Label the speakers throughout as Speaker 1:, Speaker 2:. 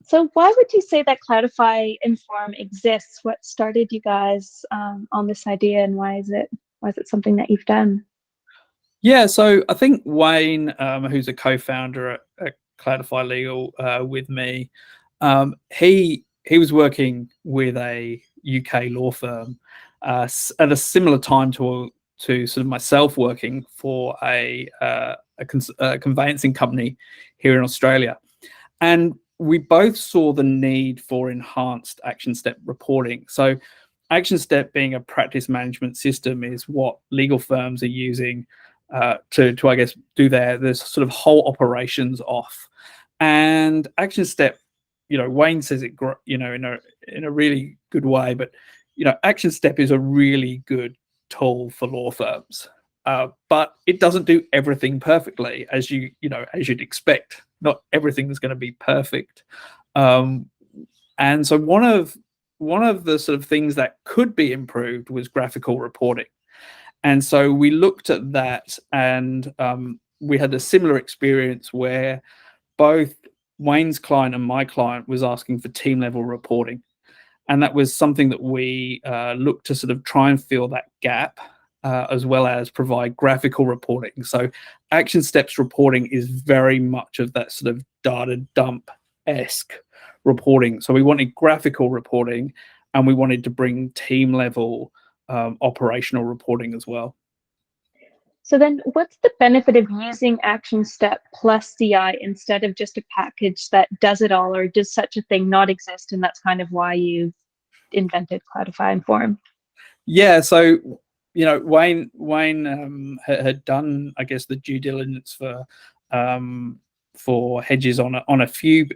Speaker 1: So why would you say that Cloudify Inform exists? What started you guys on this idea, and why is it something that you've done?
Speaker 2: Yeah, so I think Wayne, who's a co-founder at Cloudify Legal with me, he was working with a UK law firm at a similar time to sort of myself working for a conveyancing company here in Australia, and we both saw the need for enhanced action step reporting. So, action step being a practice management system is what legal firms are using to I guess do their sort of whole operations off. And action step, Wayne says it, in a really good way, but action step is a really good tool for law firms. But it doesn't do everything perfectly, as as you'd expect. Not everything is going to be perfect, and so one of the sort of things that could be improved was graphical reporting. And so we looked at that, and we had a similar experience where both Wayne's client and my client was asking for team level reporting. And that was something that we looked to sort of try and fill that gap, as well as provide graphical reporting. So action steps reporting is very much of that sort of data dump-esque reporting. So we wanted graphical reporting, and we wanted to bring team level operational reporting as well.
Speaker 1: So then what's the benefit of using Action Step plus CI instead of just a package that does it all, or does such a thing not exist? And that's kind of why you invented Cloudify Inform.
Speaker 2: Yeah, so Wayne had done, I guess, the due diligence for Hedges on a few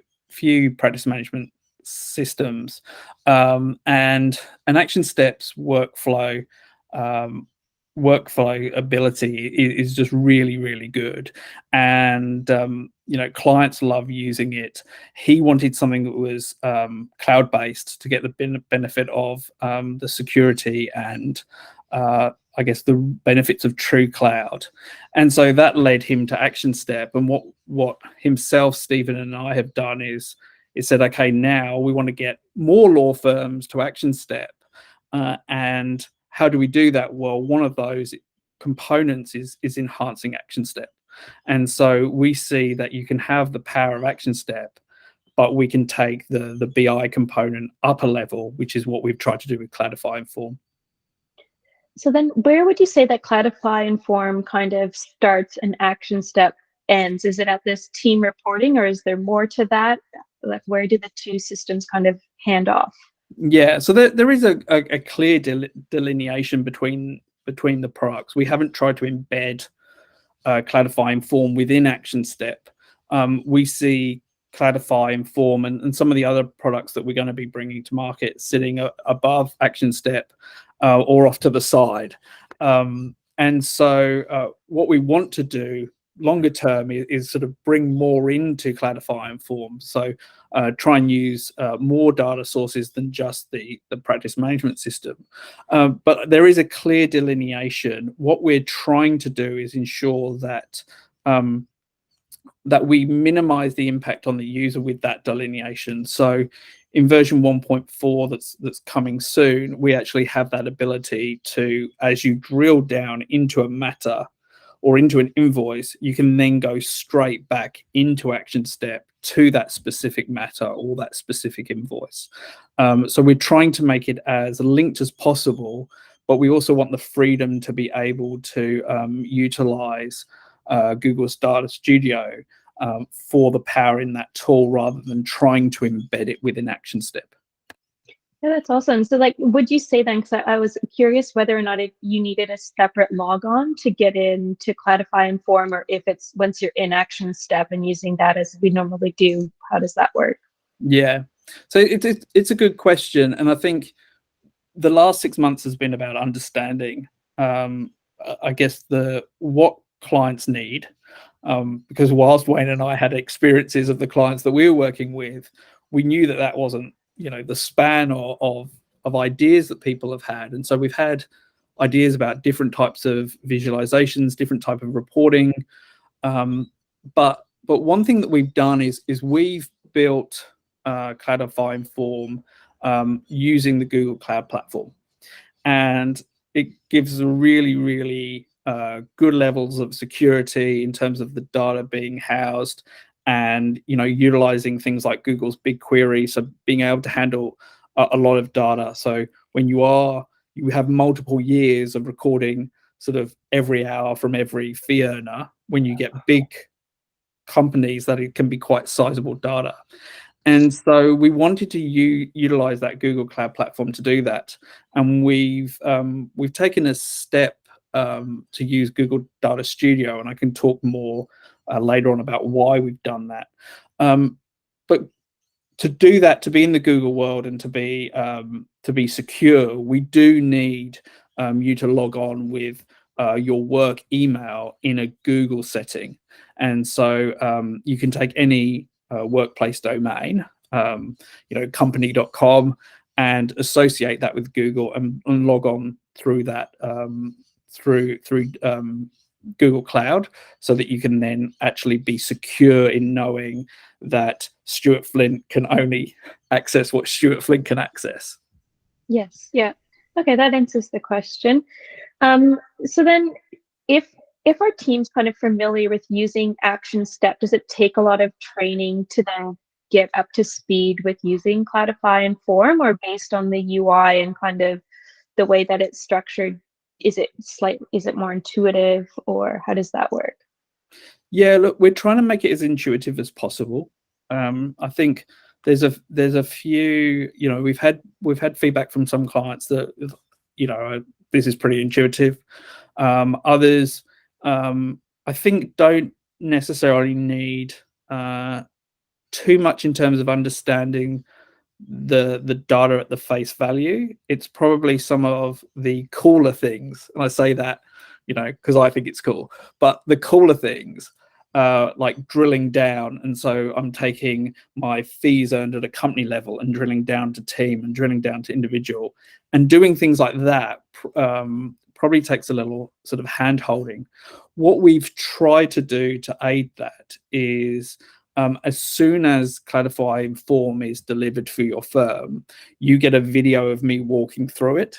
Speaker 2: practice management systems, and an action steps workflow ability is just really good, and clients love using it. He wanted something that was cloud based to get the benefit of the security and I guess the benefits of true cloud. And so that led him to Action Step. And what himself, Stephen, and I have done is said, okay, now we want to get more law firms to Action Step. And how do we do that? Well, one of those components is enhancing Action Step. And so we see that you can have the power of Action Step, but we can take the BI component up a level, which is what we've tried to do with Cloudify Inform.
Speaker 1: So then where would you say that Cloudify Inform kind of starts and Action Step ends? Is it at this team reporting, or is there more to that? Like, where do the two systems kind of hand off?
Speaker 2: Yeah, so there is a clear delineation between the products. We haven't tried to embed Cloudify Inform within Action Step. We see Cloudify Inform and some of the other products that we're going to be bringing to market sitting above Action Step or off to the side. And so what we want to do longer term is sort of bring more into Cloudify Inform. So try and use more data sources than just the practice management system. But there is a clear delineation. What we're trying to do is ensure that that we minimize the impact on the user with that delineation. So in version 1.4 that's coming soon, we actually have that ability to, as you drill down into a matter or into an invoice, you can then go straight back into Action Step to that specific matter or that specific invoice. So we're trying to make it as linked as possible, but we also want the freedom to be able to utilize Google's Data Studio for the power in that tool rather than trying to embed it within Action Step.
Speaker 1: Yeah, that's awesome. So like, would you say then, because I was curious whether or not you needed a separate logon to get into Cloudify Inform, or if it's once you're in Action Step and using that as we normally do, how does that work?
Speaker 2: Yeah, so it's a good question. And I think the last 6 months has been about understanding, I guess, what clients need. Because whilst Wayne and I had experiences of the clients that we were working with, we knew that wasn't the span of ideas that people have had. And so we've had ideas about different types of visualizations, different type of reporting. But one thing that we've done is we've built Cloudify Inform using the Google Cloud Platform. And it gives a really, really good levels of security in terms of the data being housed, and utilizing things like Google's BigQuery, so being able to handle a lot of data. So when you have multiple years of recording sort of every hour from every fee earner, when you get big companies, that it can be quite sizable data. And so we wanted to utilize that Google Cloud Platform to do that. And we've taken a step to use Google Data Studio, and I can talk more later on about why we've done that. But to do that, to be in the Google world and to be secure, we do need you to log on with your work email in a Google setting. And so you can take any workplace domain, company.com, and associate that with Google and log on through that through Google Cloud, so that you can then actually be secure in knowing that Stuart Flint can only access what Stuart Flint can access.
Speaker 1: Yes. Yeah. Okay, that answers the question. So then, if our team's kind of familiar with using Action Step, does it take a lot of training to then get up to speed with using Cloudify Inform, or based on the UI and kind of the way that it's structured, is it more intuitive, or how does that work?
Speaker 2: Yeah, look, we're trying to make it as intuitive as possible. I think there's a few, we've had feedback from some clients that this is pretty intuitive. Others, I think, don't necessarily need too much in terms of understanding the data at the face value. It's probably some of the cooler things, and I say that because I think it's cool, but the cooler things, like drilling down. And so I'm taking my fees earned at a company level and drilling down to team and drilling down to individual, and doing things like that probably takes a little sort of hand holding. What we've tried to do to aid that is, as soon as Cloudify Inform is delivered for your firm, you get a video of me walking through it.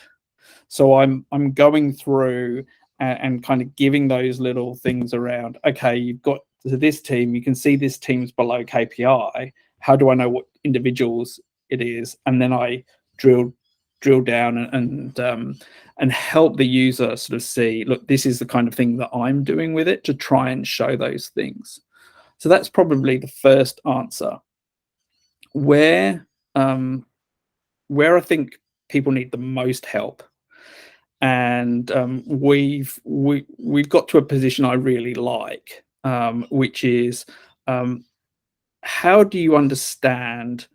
Speaker 2: So I'm going through and kind of giving those little things around. Okay, you've got this team. You can see this team's below KPI. How do I know what individuals it is? And then I drill down and help the user sort of see, look, this is the kind of thing that I'm doing with it, to try and show those things. So that's probably the first answer. Where I think people need the most help, and we've got to a position I really like, which is, how do you understand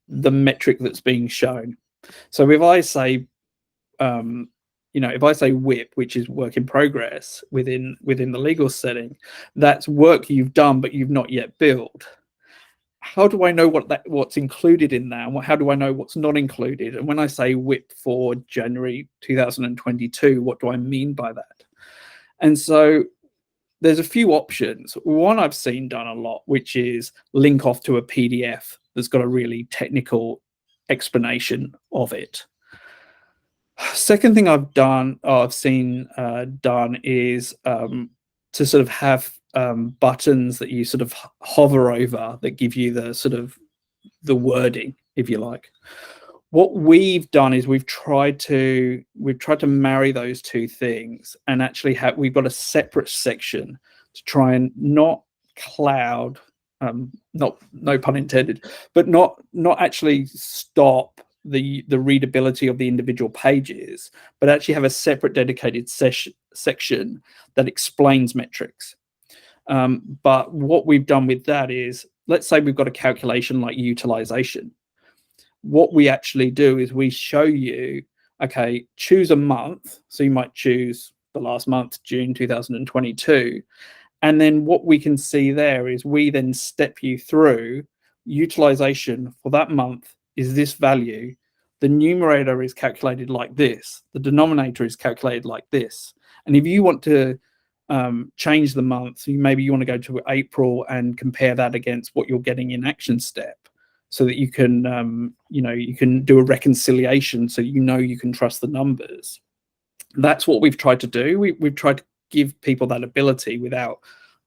Speaker 2: the metric that's being shown? So if I say if I say WIP, which is work in progress within the legal setting, that's work you've done but you've not yet billed. How do I know what's included in that? How do I know what's not included? And when I say WIP for January 2022, what do I mean by that? And so there's a few options. One I've seen done a lot, which is link off to a PDF that's got a really technical explanation of it. Second thing I've seen done is to sort of have buttons that you sort of hover over that give you the sort of the wording, if you like. What we've done is we've tried to marry those two things, and actually we've got a separate section to try and not cloud, no pun intended, but not actually stop the readability of the individual pages, but actually have a separate dedicated section that explains metrics. But what we've done with that is, let's say we've got a calculation like utilization. What we actually do is we show you, okay, choose a month. So you might choose the last month, June 2022. And then what we can see there is we then step you through utilization for that month is this value. The numerator is calculated like this. The denominator is calculated like this. And if you want to change the month, maybe you want to go to April and compare that against what you're getting in Action Step, so that you can you can do a reconciliation, so you can trust the numbers. That's what we've tried to do. We've tried to give people that ability without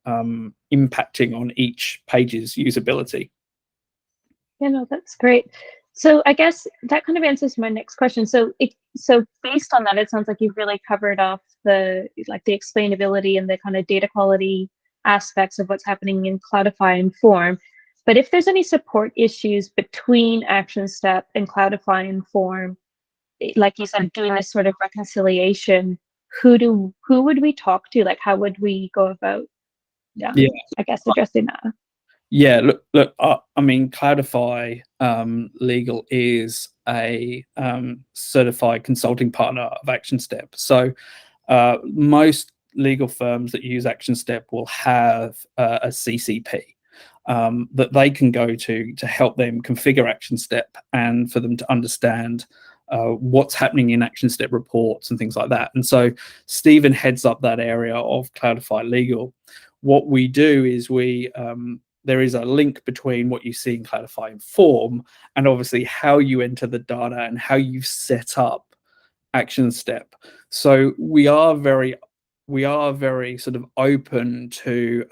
Speaker 2: impacting on each page's usability.
Speaker 1: Yeah, no, that's great. So I guess that kind of answers my next question. So based on that, it sounds like you've really covered off the explainability and the kind of data quality aspects of what's happening in Cloudify Inform. But if there's any support issues between Action Step and Cloudify Inform, like you said, doing this sort of reconciliation, who would we talk to? Like, how would we go about, I guess, addressing that?
Speaker 2: Yeah, look. I mean, Cloudify Legal is a certified consulting partner of Action Step. So most legal firms that use Action Step will have a CCP that they can go to help them configure Action Step and for them to understand what's happening in Action Step reports and things like that. And so Stephen heads up that area of Cloudify Legal. What we do is there is a link between what you see in Cloudify Inform and obviously how you enter the data and how you set up Action Step. So we are very sort of open to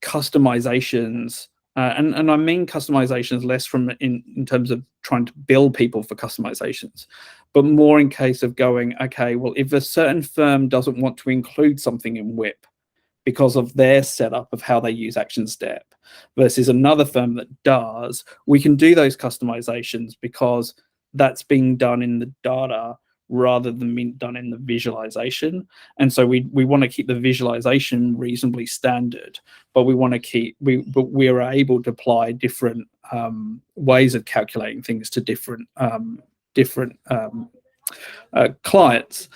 Speaker 2: customizations, and I mean customizations less from in terms of trying to bill people for customizations, but more in case of going, okay, well, if a certain firm doesn't want to include something in WIP because of their setup of how they use Action Step versus another firm that does, we can do those customizations because that's being done in the data rather than being done in the visualization. And so we want to keep the visualization reasonably standard, but we are able to apply different ways of calculating things to different clients.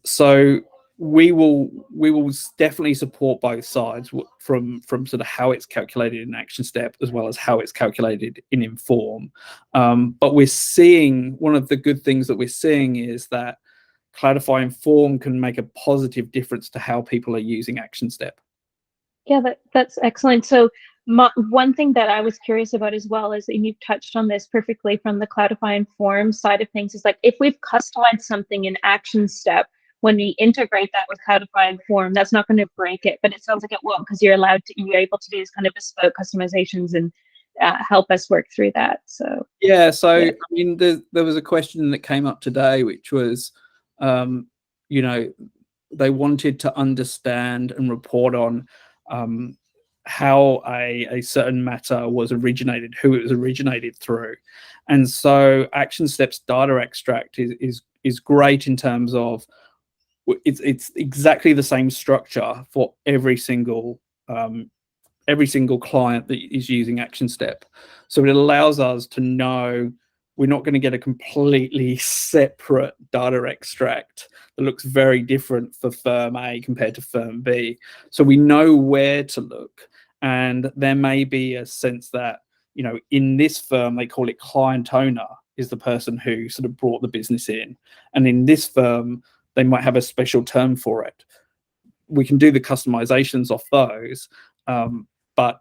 Speaker 2: So we will definitely support both sides from sort of how it's calculated in Action Step as well as how it's calculated in Inform. But we're seeing, one of the good things that we're seeing is that Cloudify Inform can make a positive difference to how people are using Action Step.
Speaker 1: Yeah, that's excellent. So one thing that I was curious about as well is, and you've touched on this perfectly from the Cloudify Inform side of things, is like if we've customized something in Action Step, when we integrate that with Cloudify Inform, that's not going to break it, but it sounds like it won't, because you're able to do these kind of bespoke customizations and help us work through that. So
Speaker 2: yeah, I mean, there was a question that came up today, which was, they wanted to understand and report on how a certain matter was originated, who it was originated through. And so Action Step's data extract is great in terms of it's exactly the same structure for every single client that is using Action Step. So it allows us to know we're not going to get a completely separate data extract that looks very different for firm A compared to firm B. So we know where to look. And there may be a sense that, in this firm, they call it client owner is the person who sort of brought the business in. And in this firm, they might have a special term for it. We can do the customizations off those, but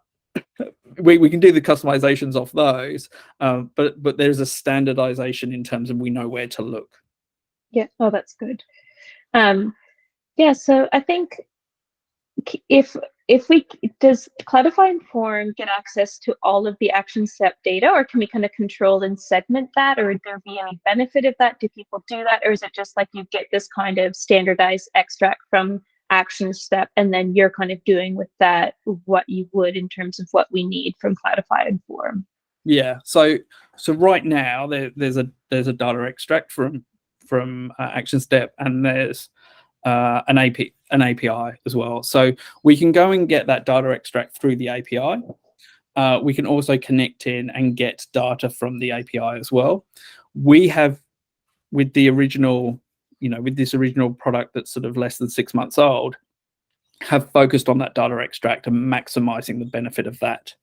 Speaker 2: we can do the customizations off those, but there's a standardization in terms of we know where to look.
Speaker 1: Yeah, oh, that's good. So I think does Cloudify Inform get access to all of the Action Step data, or can we kind of control and segment that, or would there be any benefit of that? Do people do that, or is it just like you get this kind of standardized extract from Action Step and then you're kind of doing with that what you would in terms of what we need from Cloudify Inform?
Speaker 2: Yeah, so right now there's a data extract from Action Step, and there's an API as well. So we can go and get that data extract through the API. We can also connect in and get data from the API as well. We have, with the original, with this original product that's sort of less than 6 months old, have focused on that data extract and maximizing the benefit of that.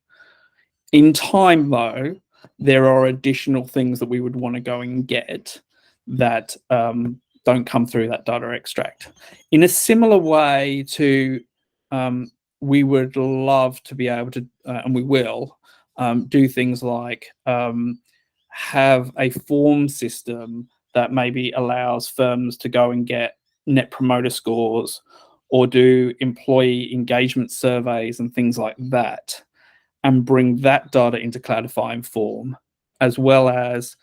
Speaker 2: In time, though, there are additional things that we would want to go and get that don't come through that data extract. In a similar way to, we would love to be able to, and we will, do things like have a form system that maybe allows firms to go and get net promoter scores or do employee engagement surveys and things like that, and bring that data into Cloudify Inform, as well as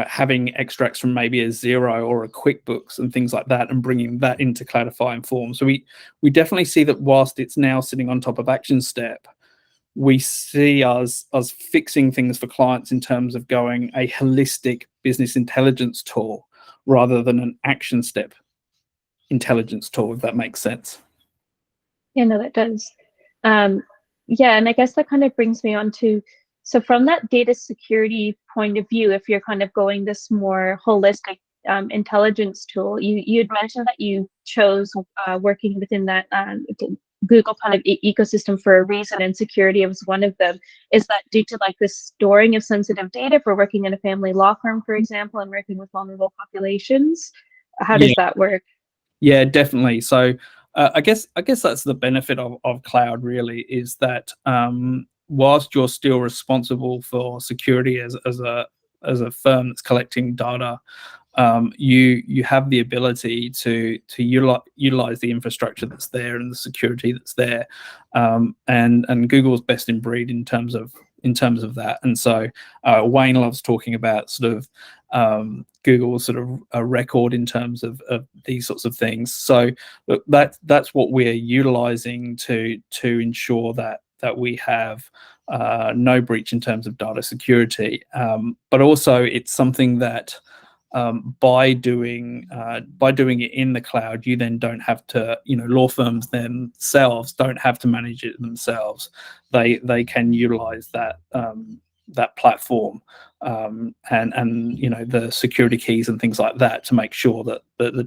Speaker 2: having extracts from maybe a Xero or a QuickBooks and things like that, and bringing that into Cloudify Inform. So we definitely see that whilst it's now sitting on top of Action Step, we see us fixing things for clients in terms of going a holistic business intelligence tool rather than an Action Step intelligence tool, if that makes sense.
Speaker 1: Yeah, no, that does. Yeah, and I guess that kind of brings me on to, so from that data security point of view, if you're kind of going this more holistic intelligence tool, you'd mentioned that you chose working within that Google kind of ecosystem for a reason, and security was one of them. Is that due to like the storing of sensitive data for working in a family law firm, for example, and working with vulnerable populations? How does that work?
Speaker 2: Yeah, definitely. So I guess that's the benefit of cloud, really, is that whilst you're still responsible for security as a firm that's collecting data, you have the ability to utilize the infrastructure that's there and the security that's there, and Google's best in breed in terms of that. And so Wayne loves talking about sort of Google's sort of a record in terms of these sorts of things. So look, that's what we're utilizing to ensure that we have no breach in terms of data security, but also it's something that by doing it in the cloud, you then don't have to, law firms themselves don't have to manage it themselves. They can utilize that platform and the security keys and things like that to make sure that the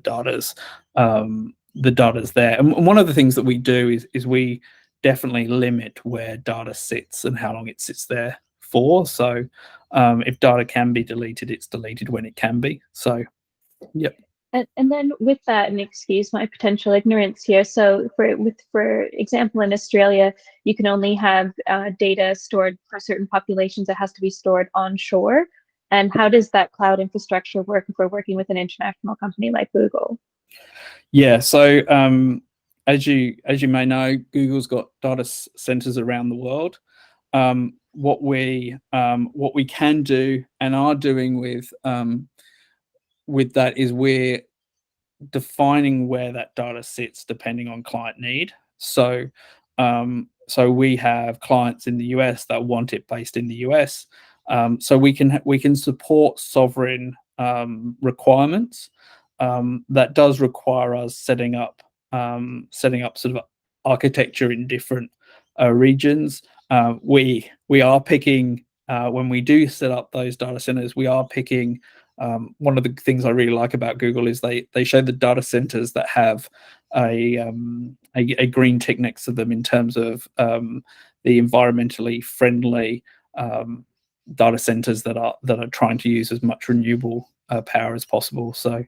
Speaker 2: data's there. And one of the things that we do is we definitely limit where data sits and how long it sits there for. So if data can be deleted, it's deleted when it can be. So, yep.
Speaker 1: And then with that, and excuse my potential ignorance here, so for example, in Australia, you can only have data stored for certain populations. It has to be stored onshore. And how does that cloud infrastructure work if we're working with an international company like Google?
Speaker 2: Yeah, so as you may know, Google's got data centers around the world. What we can do and are doing with that is we're defining where that data sits depending on client need. So we have clients in the US that want it based in the US. So we can support sovereign requirements. That does require us setting up sort of architecture in different regions. We are picking when we do set up those data centers, we are picking. One of the things I really like about Google is they show the data centers that have a green tick next to them in terms of the environmentally friendly data centers that are trying to use as much renewable power as possible. So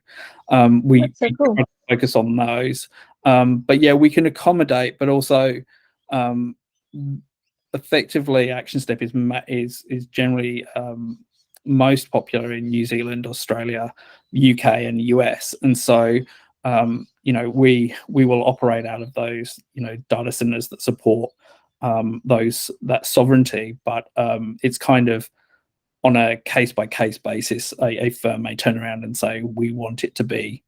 Speaker 2: we
Speaker 1: cool.
Speaker 2: focus on those. But yeah, we can accommodate, but also effectively Action Step is generally most popular in New Zealand, Australia, UK, and US. And so, we will operate out of those, data centers that support that sovereignty. But it's kind of on a case-by-case basis. A firm may turn around and say, we want it to be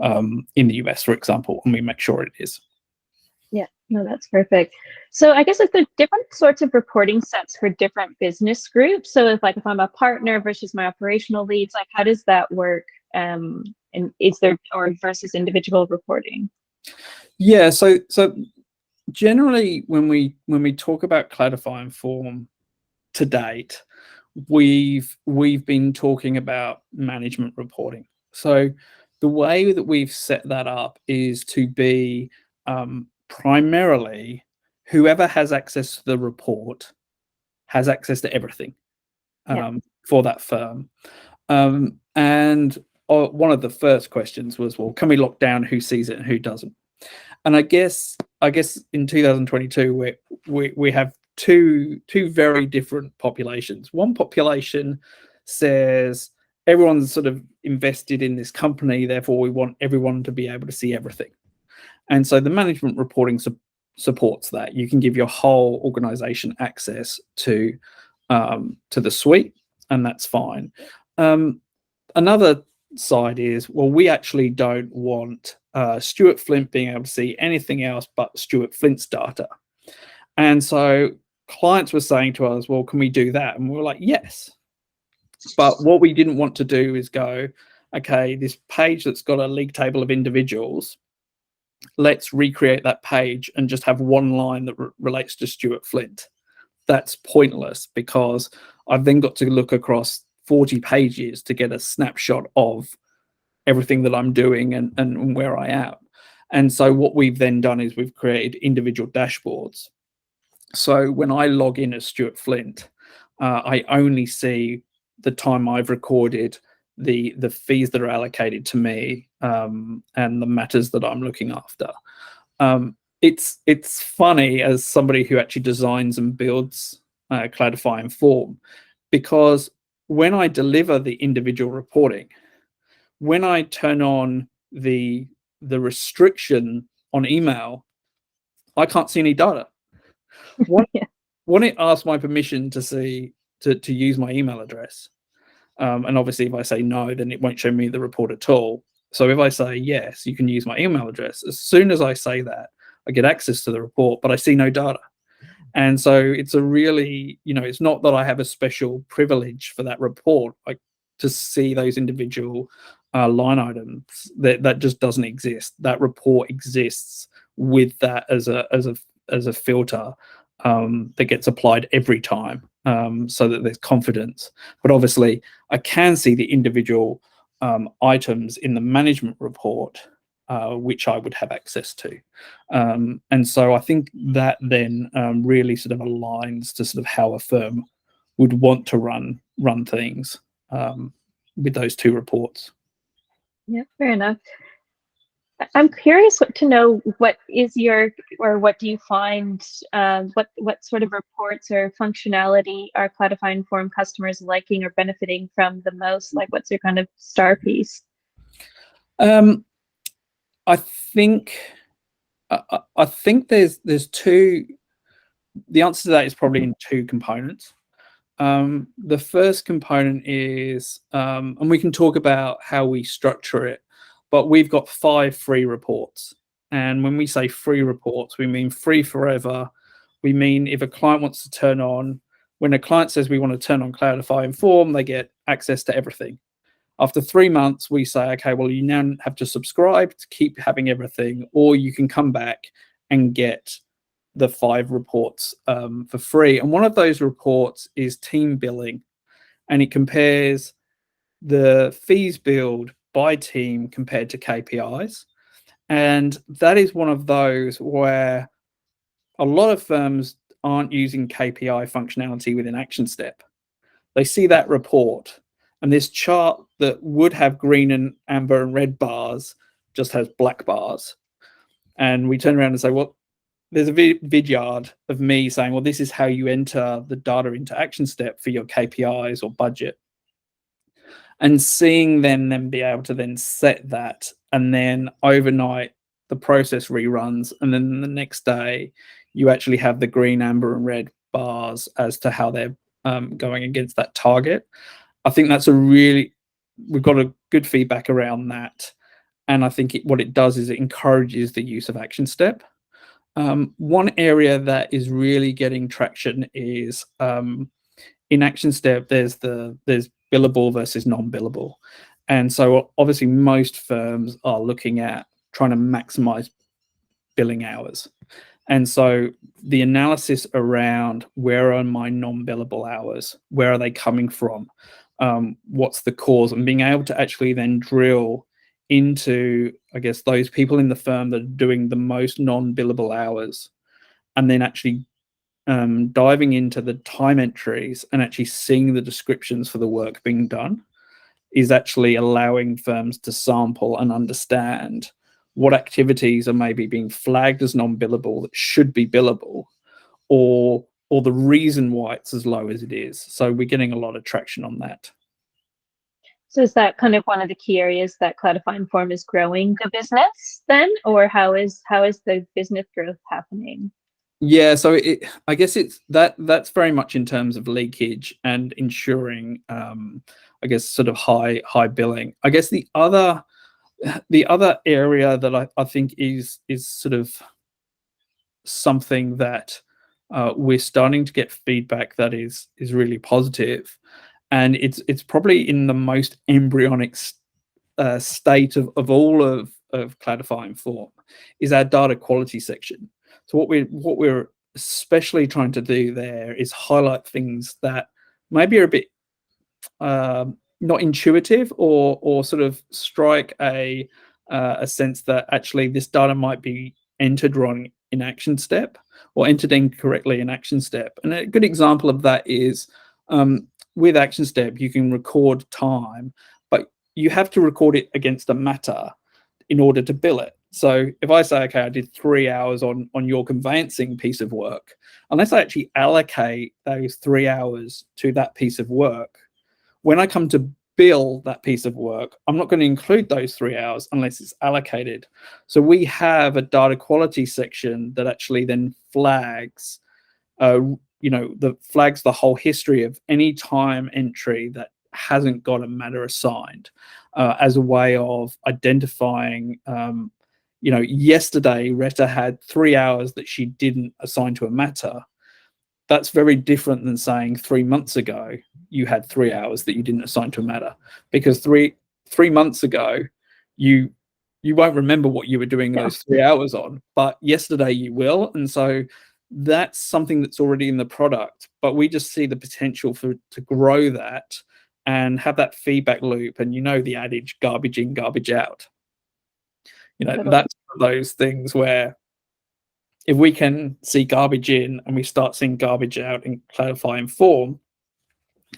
Speaker 2: in the US, for example, and we make sure it is.
Speaker 1: Yeah, no, that's perfect. So I guess like the different sorts of reporting sets for different business groups. So if I'm a partner versus my operational leads, like how does that work? And is there or versus individual reporting?
Speaker 2: Yeah, so generally when we talk about Cloudify Inform to date, we've been talking about management reporting. So the way that we've set that up is to be primarily whoever has access to the report has access to everything for that firm. And one of the first questions was, well, can we lock down who sees it and who doesn't? And I guess in 2022 we have two very different populations. One population says everyone's sort of invested in this company, therefore we want everyone to be able to see everything. And so the management reporting supports that. You can give your whole organization access to the suite, and that's fine. Another side is, well, we actually don't want Stuart Flint being able to see anything else but Stuart Flint's data. And so clients were saying to us, well, can we do that? And we were like, yes. But what we didn't want to do is go, okay, this page that's got a league table of individuals, let's recreate that page and just have one line that relates to Stuart Flint. That's pointless, because I've then got to look across 40 pages to get a snapshot of everything that I'm doing and where I am. And so what we've then done is we've created individual dashboards. So when I log in as Stuart Flint, I only see the time I've recorded, the fees that are allocated to me, and the matters that I'm looking after. It's funny as somebody who actually designs and builds Cloudify Inform, because when I deliver the individual reporting, when I turn on the restriction on email, I can't see any data. When it asks my permission to use my email address, and obviously if I say no, then it won't show me the report at all. So if I say yes, you can use my email address, as soon as I say that, I get access to the report, but I see no data. And so it's a really, it's not that I have a special privilege for that report, like to see those individual line items. That just doesn't exist. That report exists with that as a filter that gets applied every time, so that there's confidence. But obviously, I can see the individual items in the management report, which I would have access to. And so I think that then really sort of aligns to sort of how a firm would want to run things with those two reports.
Speaker 1: Yeah, fair enough. I'm curious to know what do you find, what sort of reports or functionality are Cloudify Inform customers liking or benefiting from the most? Like, what's your kind of star piece?
Speaker 2: I think there's two. The answer to that is probably in two components. The first component is, and we can talk about how we structure it, but we've got 5 free reports. And when we say free reports, we mean free forever. We mean if a client wants to turn on, when a client says we want to turn on Cloudify Inform, they get access to everything. After 3 months, we say, okay, well, you now have to subscribe to keep having everything, or you can come back and get the 5 reports for free. And one of those reports is team billing, and it compares the fees billed by team compared to KPIs. And that is one of those where a lot of firms aren't using KPI functionality within Action Step. They see that report, and this chart that would have green and amber and red bars just has black bars. And we turn around and say, well, there's a vidyard of me saying, well, this is how you enter the data into Action Step for your KPIs or budget. And seeing them be able to then set that, and then overnight the process reruns, and then the next day you actually have the green, amber, and red bars as to how they're going against that target. I think that's we've got a good feedback around that. And I think what it does is it encourages the use of Action Step. One area that is really getting traction is in Action Step, there's billable versus non-billable. And so obviously most firms are looking at trying to maximize billing hours. And so the analysis around where are my non-billable hours, where are they coming from, what's the cause, and being able to actually then drill into, I guess, those people in the firm that are doing the most non-billable hours, and then actually diving into the time entries and actually seeing the descriptions for the work being done is actually allowing firms to sample and understand what activities are maybe being flagged as non-billable that should be billable, or or the reason why it's as low as it is. So we're getting a lot of traction on that.
Speaker 1: So is that kind of one of the key areas that Cloudify Inform is growing the business then, or how is the business growth happening?
Speaker 2: Yeah, so I guess that's very much in terms of leakage and ensuring, I guess, sort of high billing. I guess the other area that I think is sort of something that we're starting to get feedback that is really positive, and it's probably in the most embryonic state of all of Cloudify Inform, is our data quality section. So what we're especially trying to do there is highlight things that maybe are a bit not intuitive, or sort of strike a sense that actually this data might be entered wrong in action step, or entered incorrectly in action step. And a good example of that is with action step, you can record time, but you have to record it against a matter in order to bill it. So if I say, okay, I did 3 hours on your conveyancing piece of work, unless I actually allocate those 3 hours to that piece of work, when I come to bill that piece of work, I'm not going to include those 3 hours unless it's allocated. So we have a data quality section that actually then flags, flags the whole history of any time entry that hasn't got a matter assigned, as a way of identifying, yesterday Rhetta had 3 hours that she didn't assign to a matter. That's very different than saying 3 months ago you had 3 hours that you didn't assign to a matter, because three months ago you won't remember what you were doing those 3 hours on, but yesterday you will. And so that's something that's already in the product, but we just see the potential to grow that and have that feedback loop. And the adage, garbage in, garbage out. That's one of those things where if we can see garbage in and we start seeing garbage out in Cloudify Inform,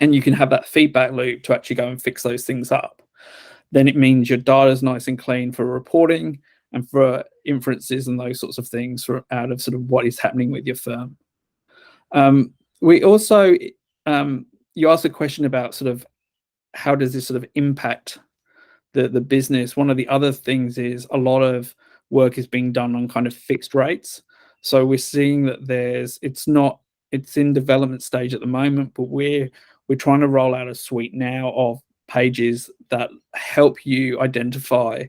Speaker 2: and you can have that feedback loop to actually go and fix those things up, then it means your data is nice and clean for reporting and for inferences and those sorts of things out of sort of what is happening with your firm. We also, you asked a question about sort of how does this sort of impact the business. One of the other things is a lot of work is being done on kind of fixed rates. So we're seeing that it's in development stage at the moment, but we're trying to roll out a suite now of pages that help you identify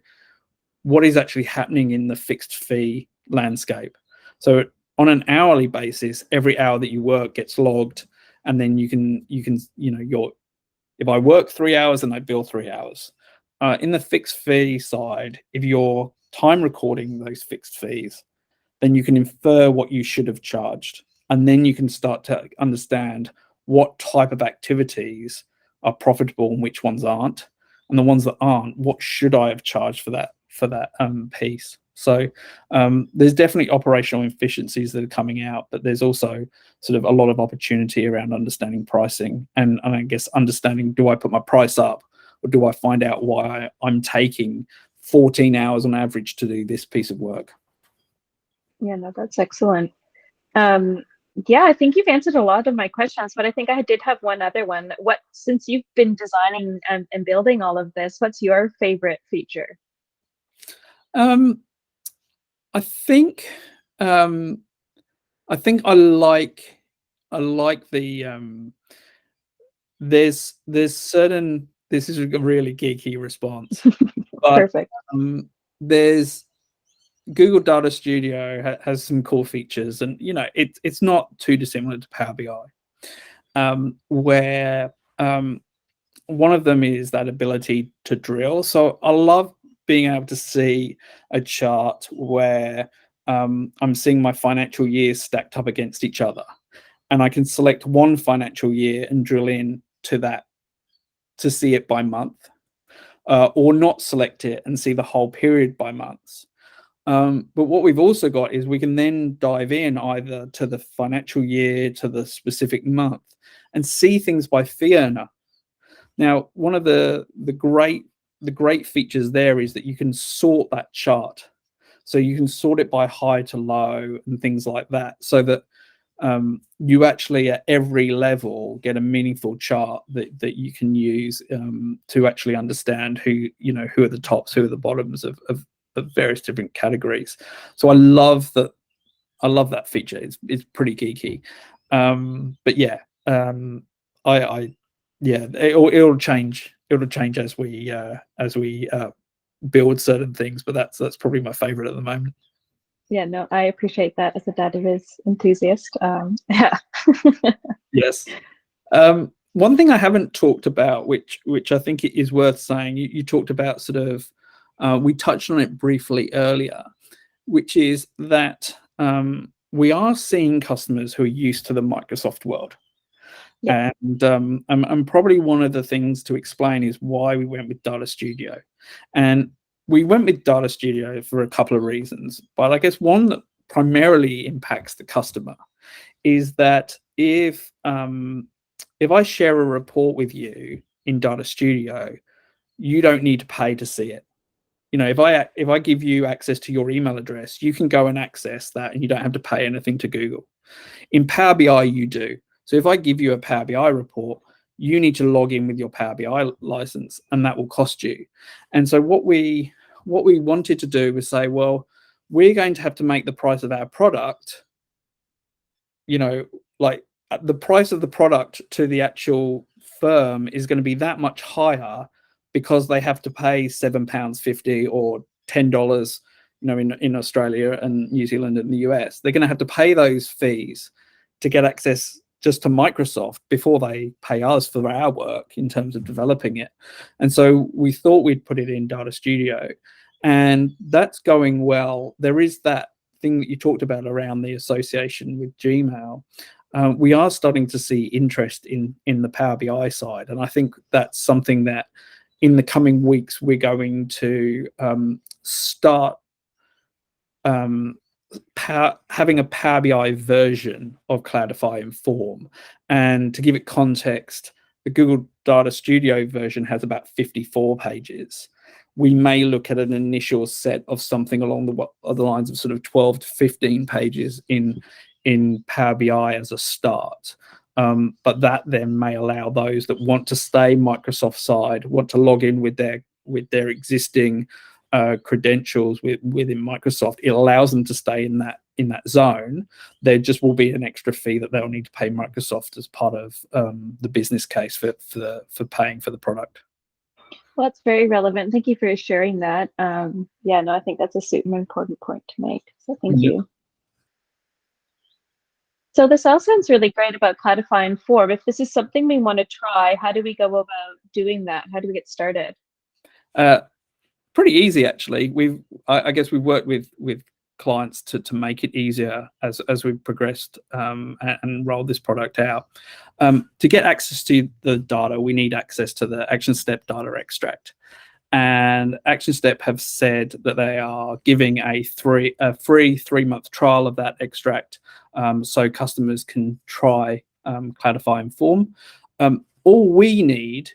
Speaker 2: what is actually happening in the fixed fee landscape. So on an hourly basis, every hour that you work gets logged, and then you can if I work 3 hours, then I bill 3 hours. In the fixed fee side, if you're time recording those fixed fees, then you can infer what you should have charged, and then you can start to understand what type of activities are profitable and which ones aren't, and the ones that aren't, what should I have charged for that piece. So there's definitely operational efficiencies that are coming out, but there's also sort of a lot of opportunity around understanding pricing, and I guess understanding, do I put my price up, or do I find out why I'm taking 14 hours on average to do this piece of work?
Speaker 1: Yeah, no, that's excellent. Yeah, I think you've answered a lot of my questions, but I think I did have one other one. Since you've been designing and building all of this, what's your favorite feature?
Speaker 2: I think I like the there's certain, this is a really geeky response, but
Speaker 1: Perfect.
Speaker 2: there's Google Data Studio has some cool features, and it's not too dissimilar to Power BI, where one of them is that ability to drill. So I love being able to see a chart where I'm seeing my financial years stacked up against each other, and I can select one financial year and drill in to that to see it by month, or not select it and see the whole period by months. But what we've also got is we can then dive in either to the financial year, to the specific month, and see things by fee earner. Now, one of the great features there is that you can sort that chart. So you can sort it by high to low and things like that, so that you actually at every level get a meaningful chart that you can use to actually understand who are the tops, who are the bottoms of various different categories. So I love that. I love that feature. It's pretty geeky, but yeah, it'll change. It'll change as we build certain things. But that's probably my favorite at the moment.
Speaker 1: Yeah, no, I appreciate that as a database enthusiast. Yeah.
Speaker 2: Yes. One thing I haven't talked about, which I think it is worth saying, you talked about sort of, we touched on it briefly earlier, which is that we are seeing customers who are used to the Microsoft world. Yeah. And probably one of the things to explain is why we went with Data Studio. And we went with Data Studio for a couple of reasons. But I guess one that primarily impacts the customer is that if I share a report with you in Data Studio, you don't need to pay to see it. If I give you access to your email address, you can go and access that and you don't have to pay anything to Google. In Power BI, you do. So if I give you a Power BI report, you need to log in with your Power BI license, and that will cost you. And so what we wanted to do was say, well, we're going to have to make the price of our product, like the price of the product to the actual firm is going to be that much higher because they have to pay £7.50 or $10, in Australia and New Zealand and the US. They're going to have to pay those fees to get access just to Microsoft before they pay us for our work in terms of developing it. And so we thought we'd put it in Data Studio, and that's going well. There is that thing that you talked about around the association with Gmail. We are starting to see interest in the Power BI side, and I think that's something that in the coming weeks we're going to start having a Power BI version of Cloudify Inform. And to give it context, the Google Data Studio version has about 54 pages. We may look at an initial set of something along the lines of sort of 12 to 15 pages in Power BI as a start. But that then may allow those that want to stay Microsoft side, want to log in with their existing credentials within Microsoft. It allows them to stay in that zone. There just will be an extra fee that they'll need to pay Microsoft as part of the business case for paying for the product.
Speaker 1: Well, that's very relevant. Thank you for sharing that. Yeah, no, I think that's a super important point to make. So thank you. So this all sounds really great about Cloudify Inform. If this is something we want to try, how do we go about doing that? How do we get started?
Speaker 2: Pretty easy, actually. I guess we've worked with clients to make it easier as we've progressed and rolled this product out. To get access to the data, we need access to the Action Step data extract. And Action Step have said that they are giving a free 3-month trial of that extract, so customers can try Cloudify Inform. All we need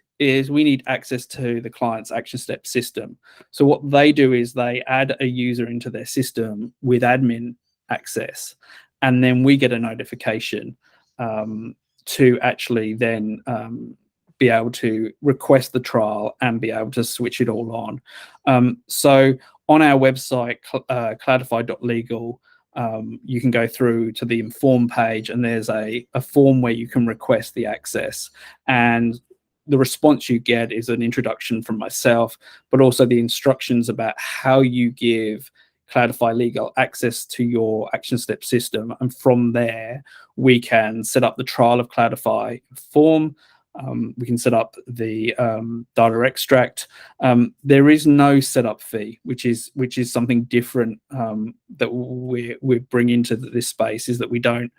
Speaker 2: access to the client's Action Step system. So what they do is they add a user into their system with admin access, and then we get a notification to actually then be able to request the trial and be able to switch it all on. So on our website, cloudify.legal, you can go through to the Inform page, and there's a form where you can request the access. And the response you get is an introduction from myself, but also the instructions about how you give Cloudify Legal access to your Action Step system. And from there, we can set up the trial of Cloudify Inform. We can set up the data extract. There is no setup fee, which is something different that we bring into this space, is that we don't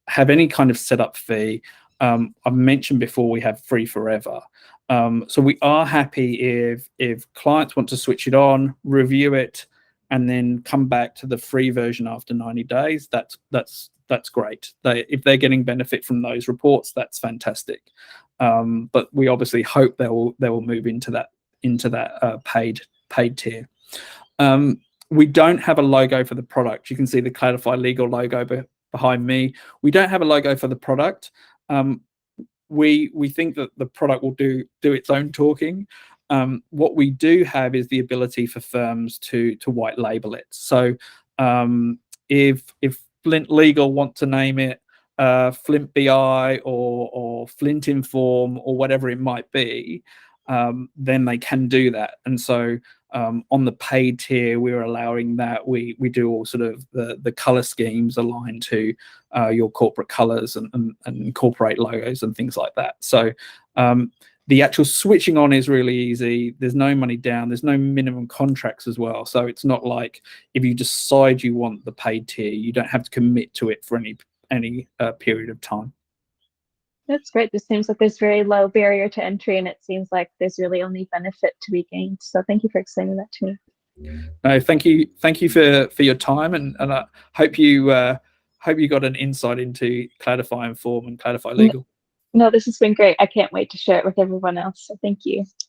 Speaker 2: have any kind of setup fee. I've mentioned before we have free forever. So we are happy if clients want to switch it on, review it, and then come back to the free version after 90 days. That's great. If they're getting benefit from those reports, that's fantastic. But we obviously hope they will move into that paid tier. We don't have a logo for the product. You can see the Cloudify Legal logo behind me. We don't have a logo for the product. We think that the product will do its own talking. What we do have is the ability for firms to white label it. So if Flint Legal want to name it Flint BI or Flint Inform or whatever it might be, then they can do that. And so on the paid tier, we're allowing that. We do all sort of the color schemes aligned to your corporate colors and incorporate logos and things like that. So the actual switching on is really easy. There's no money down. There's no minimum contracts as well. So it's not like if you decide you want the paid tier, you don't have to commit to it for any period of time.
Speaker 1: That's great. This seems like there's very low barrier to entry, and it seems like there's really only benefit to be gained. So thank you for explaining that to me.
Speaker 2: No, thank you for your time, and I hope you got an insight into Cloudify Inform and Cloudify Legal.
Speaker 1: No, this has been great. I can't wait to share it with everyone else. So thank you.